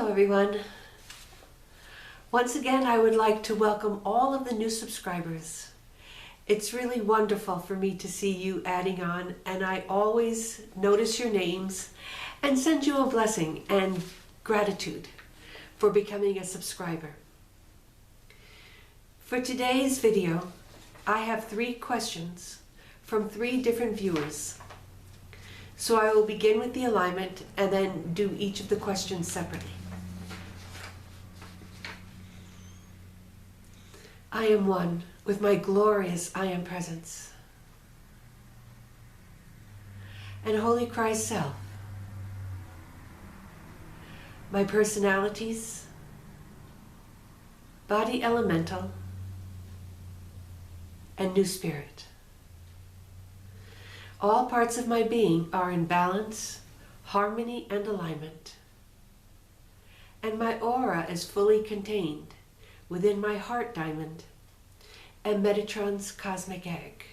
everyone. Once again, I would like to welcome all of the new subscribers. It's really wonderful for me to see you adding on, and I always notice your names and send you a blessing and gratitude for becoming a subscriber. For today's video, I have 3 questions from 3 different viewers. So I will begin with the alignment and then do each of the questions separately. I am one with my glorious I Am presence and Holy Christ Self, my personalities, body elemental, and new spirit. All parts of my being are in balance, harmony, and alignment, and my aura is fully contained within my heart diamond and Metatron's cosmic egg.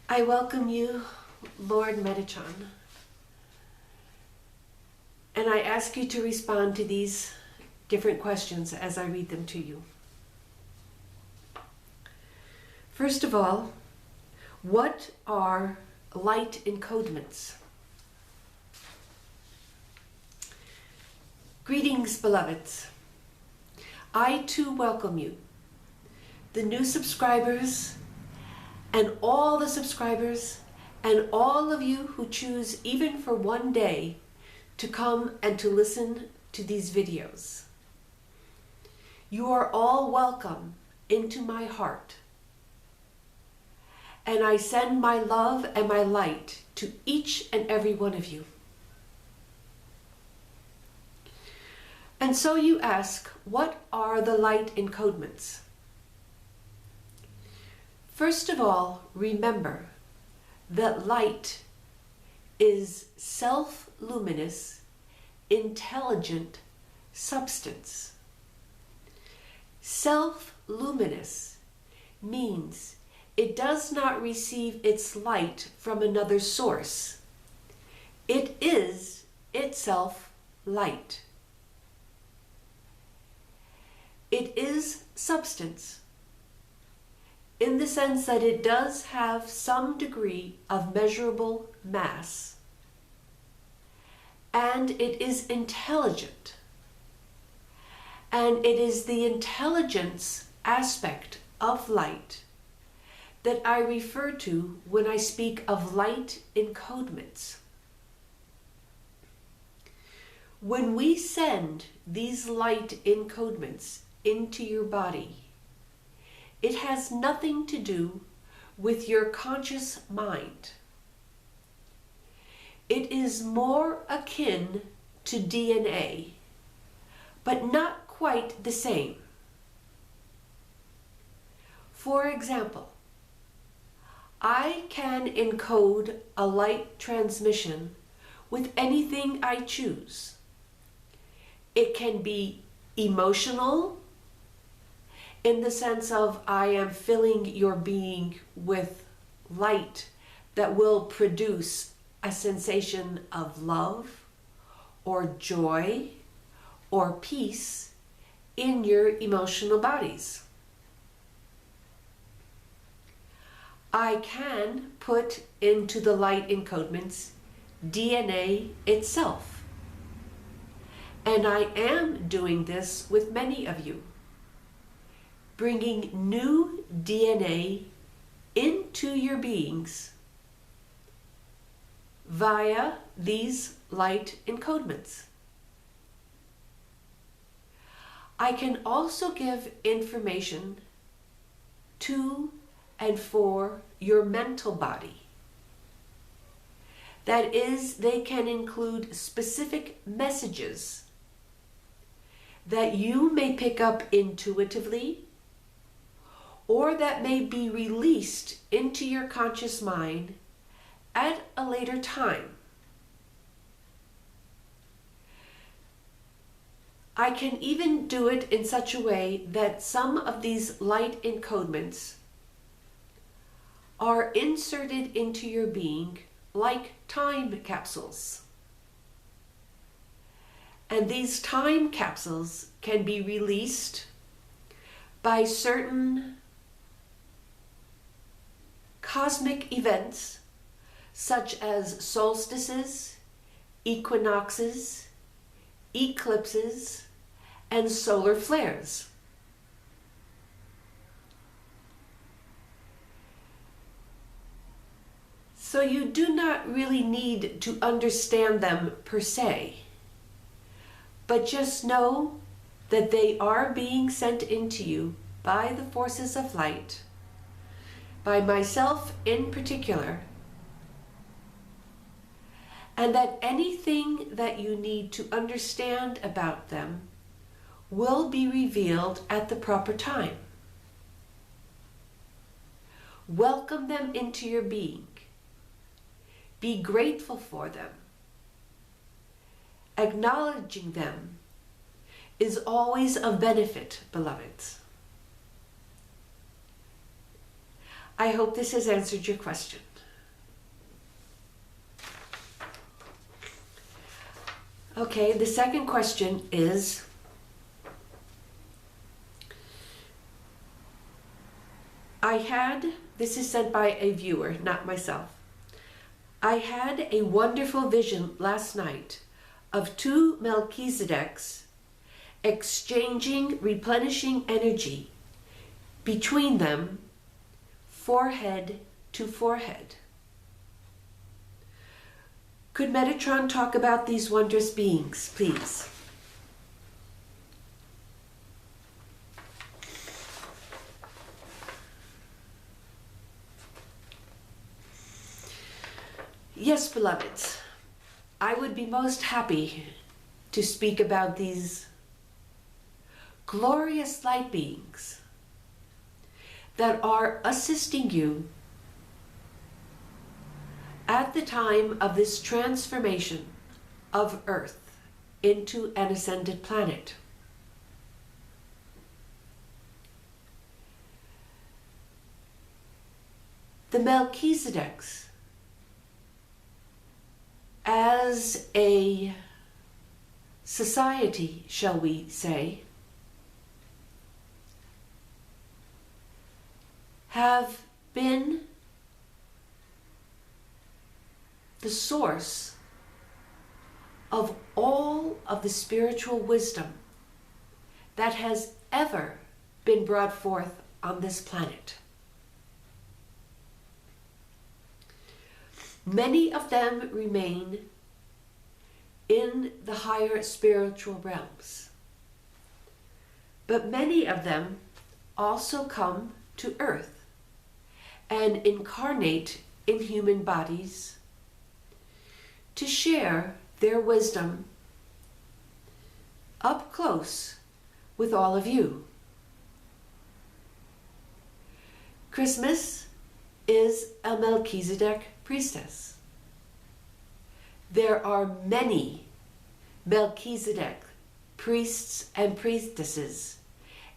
I welcome you, Lord Metatron, and I ask you to respond to these different questions as I read them to you. First of all, what are light encodements? Greetings, beloveds. I too welcome you, the new subscribers, and all the subscribers, and all of you who choose even for one day to come and to listen to these videos. You are all welcome into my heart. And I send my love and my light to each and every one of you. And so you ask, what are the light encodements? First of all, remember that light is self-luminous, intelligent substance. Self-luminous means it does not receive its light from another source. It is itself light. It is substance in the sense that it does have some degree of measurable mass, and it is intelligent. And it is the intelligence aspect of light that I refer to when I speak of light encodements. When we send these light encodements into your body, it has nothing to do with your conscious mind. It is more akin to DNA, but not quite the same. For example, I can encode a light transmission with anything I choose. It can be emotional in the sense of I am filling your being with light that will produce a sensation of love or joy or peace in your emotional bodies. I can put into the light encodements DNA itself. And I am doing this with many of you, bringing new DNA into your beings via these light encodements. I can also give information to and for your mental body. That is, they can include specific messages that you may pick up intuitively or that may be released into your conscious mind at a later time. I can even do it in such a way that some of these light encodements are inserted into your being like time capsules. And these time capsules can be released by certain cosmic events such as solstices, equinoxes, eclipses, and solar flares. So you do not really need to understand them per se, but just know that they are being sent into you by the forces of light, by myself in particular, and that anything that you need to understand about them will be revealed at the proper time. Welcome them into your being. Be grateful for them. Acknowledging them is always of benefit, beloveds. I hope this has answered your question. Okay, the second question is, this is sent by a viewer, not myself. I had a wonderful vision last night of two Melchizedeks exchanging replenishing energy between them, forehead to forehead. Could Metatron talk about these wondrous beings, please? Yes, beloveds, I would be most happy to speak about these glorious light beings that are assisting you at the time of this transformation of Earth into an ascended planet. The Melchizedeks, as a society, shall we say, have been the source of all of the spiritual wisdom that has ever been brought forth on this planet. Many of them remain in the higher spiritual realms, but many of them also come to Earth and incarnate in human bodies to share their wisdom up close with all of you. Christmas is a Melchizedek priestess. There are many Melchizedek priests and priestesses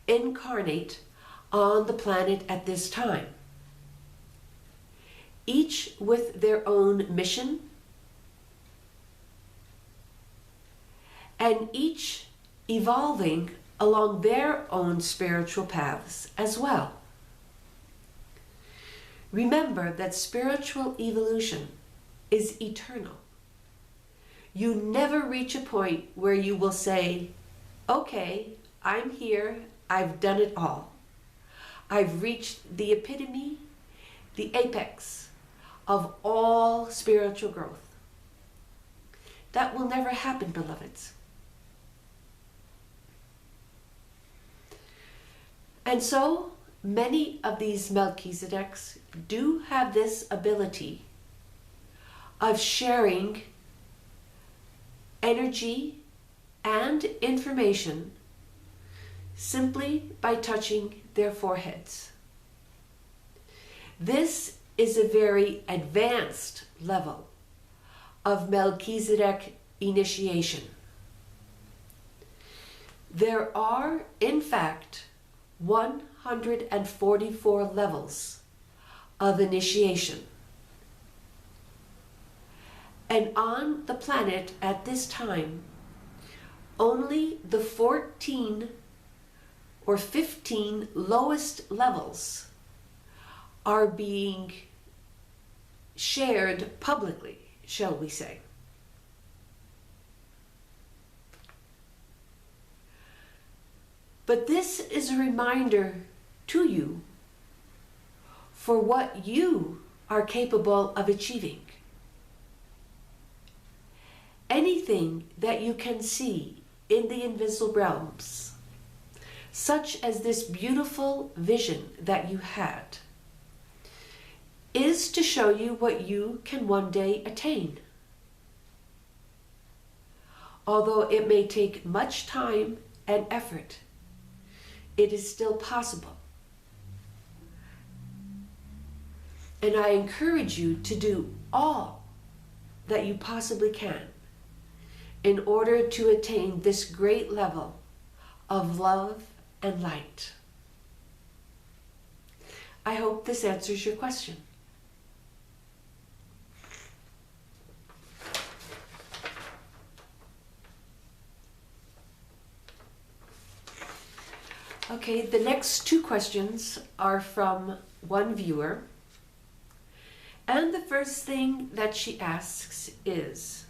incarnate on the planet at this time, each with their own mission and each evolving along their own spiritual paths as well. Remember that spiritual evolution is eternal. You never reach a point where you will say, okay, I'm here, I've done it all. I've reached the epitome, the apex of all spiritual growth. That will never happen, beloveds. And so, many of these Melchizedeks do have this ability of sharing energy and information simply by touching their foreheads. This is a very advanced level of Melchizedek initiation. There are, in fact, 144 levels of initiation. And on the planet at this time only the 14 or 15 lowest levels are being shared publicly, shall we say. But this is a reminder to you for what you are capable of achieving. Anything that you can see in the invisible realms, such as this beautiful vision that you had, is to show you what you can one day attain. Although it may take much time and effort, it is still possible. And I encourage you to do all that you possibly can in order to attain this great level of love and light. I hope this answers your question. Okay, the next two questions are from one viewer. And the first thing that she asks is,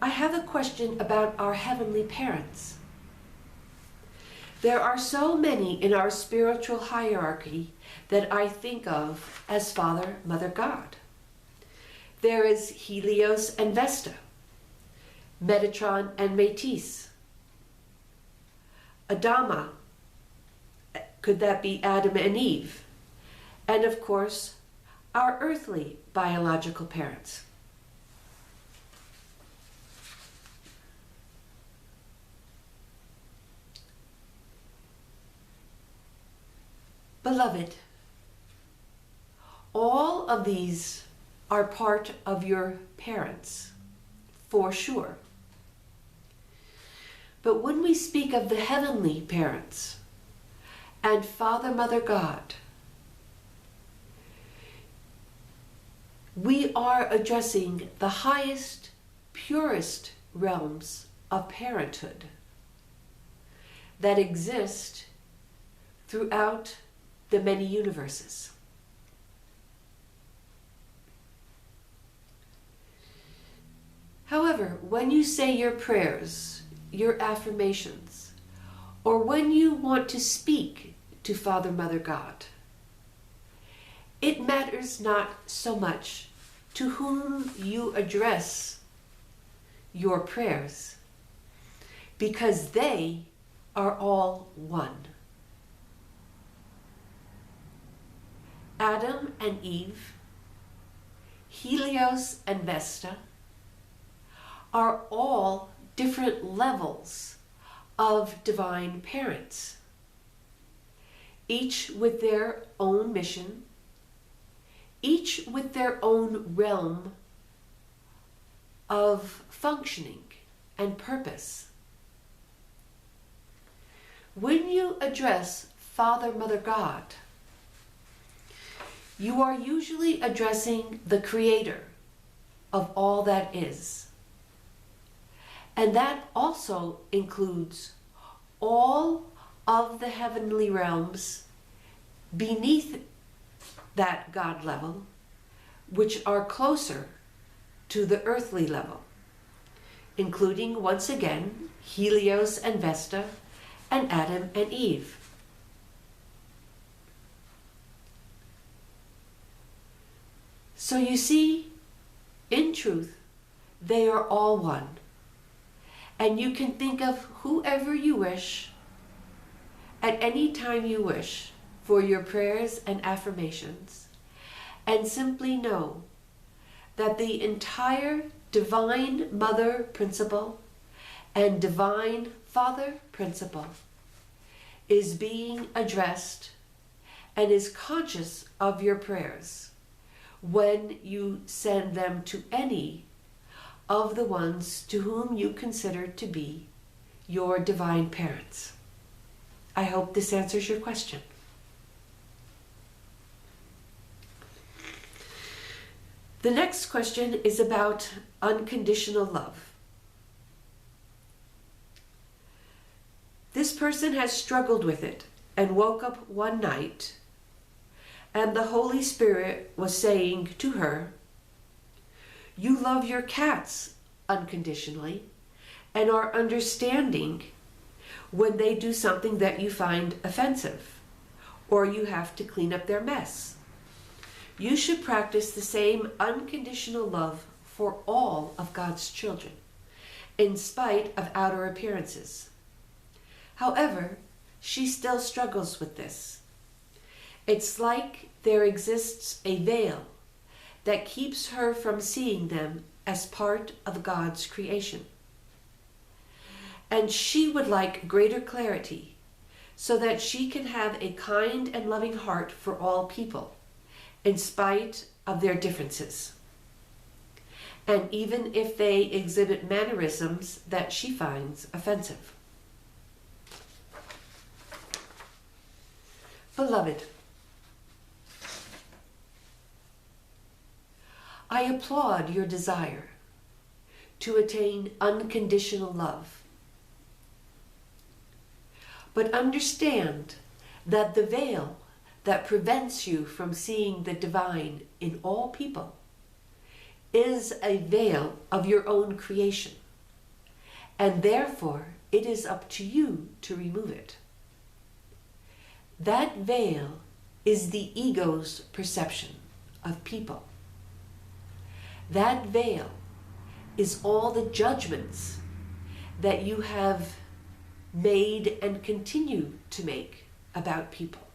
I have a question about our heavenly parents. There are so many in our spiritual hierarchy that I think of as Father, Mother, God. There is Helios and Vesta, Metatron and Métis, Adama, could that be Adam and Eve? And of course, our earthly biological parents. Beloved, all of these are part of your parents, for sure. But when we speak of the heavenly parents and Father, Mother, God, we are addressing the highest, purest realms of parenthood that exist throughout the many universes. However, when you say your prayers, your affirmations, or when you want to speak to Father, Mother, God, it matters not so much to whom you address your prayers, because they are all one. Adam and Eve, Helios and Vesta, are all different levels of divine parents, each with their own mission, each with their own realm of functioning and purpose. When you address Father, Mother, God, you are usually addressing the Creator of all that is. And that also includes all of the heavenly realms beneath that God level, which are closer to the earthly level, including, once again, Helios and Vesta, and Adam and Eve. So you see, in truth, they are all one. And you can think of whoever you wish, at any time you wish, for your prayers and affirmations, and simply know that the entire Divine Mother principle and Divine Father principle is being addressed and is conscious of your prayers when you send them to any of the ones to whom you consider to be your divine parents. I hope this answers your question. The next question is about unconditional love. This person has struggled with it and woke up one night and the Holy Spirit was saying to her, "You love your cats unconditionally and are understanding when they do something that you find offensive or you have to clean up their mess. You should practice the same unconditional love for all of God's children, in spite of outer appearances." However, she still struggles with this. It's like there exists a veil that keeps her from seeing them as part of God's creation. And she would like greater clarity so that she can have a kind and loving heart for all people, in spite of their differences. And even if they exhibit mannerisms that she finds offensive. Beloved, I applaud your desire to attain unconditional love. But understand that the veil that prevents you from seeing the divine in all people is a veil of your own creation, and therefore it is up to you to remove it. That veil is the ego's perception of people. That veil is all the judgments that you have made and continue to make about people.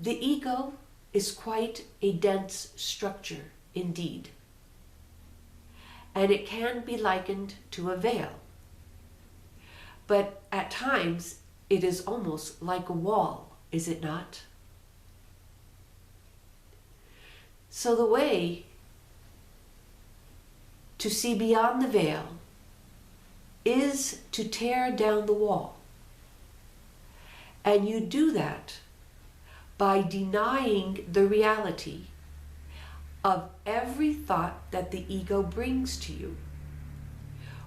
The ego is quite a dense structure indeed, and it can be likened to a veil. But at times it is almost like a wall, is it not? So the way to see beyond the veil is to tear down the wall. And you do that by denying the reality of every thought that the ego brings to you.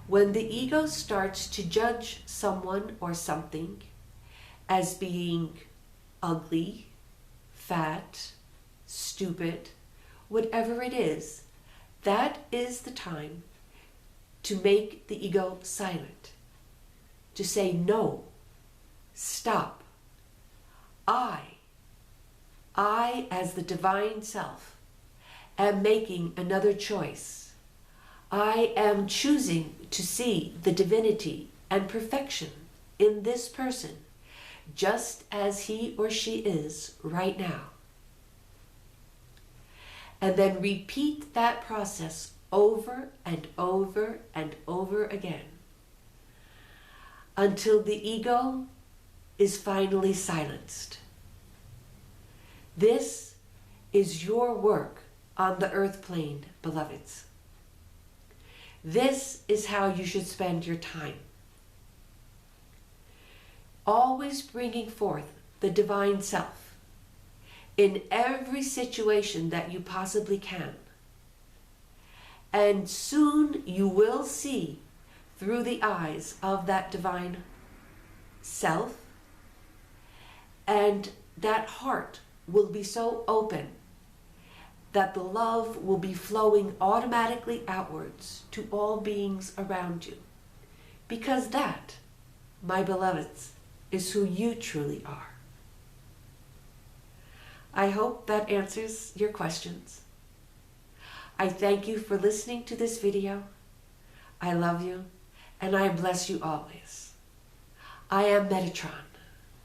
When the ego starts to judge someone or something as being ugly, fat, stupid, whatever it is, that is the time to make the ego silent, to say no, stop. I as the divine self am making another choice. I am choosing to see the divinity and perfection in this person just as he or she is right now. And then repeat that process over and over and over again until the ego is finally silenced. This is your work on the earth plane, beloveds. This is how you should spend your time. Always bringing forth the divine self in every situation that you possibly can. And soon you will see through the eyes of that divine self, and that heart will be so open that the love will be flowing automatically outwards to all beings around you. Because that, my beloveds, is who you truly are. I hope that answers your questions. I thank you for listening to this video. I love you, and I bless you always. I am Metatron.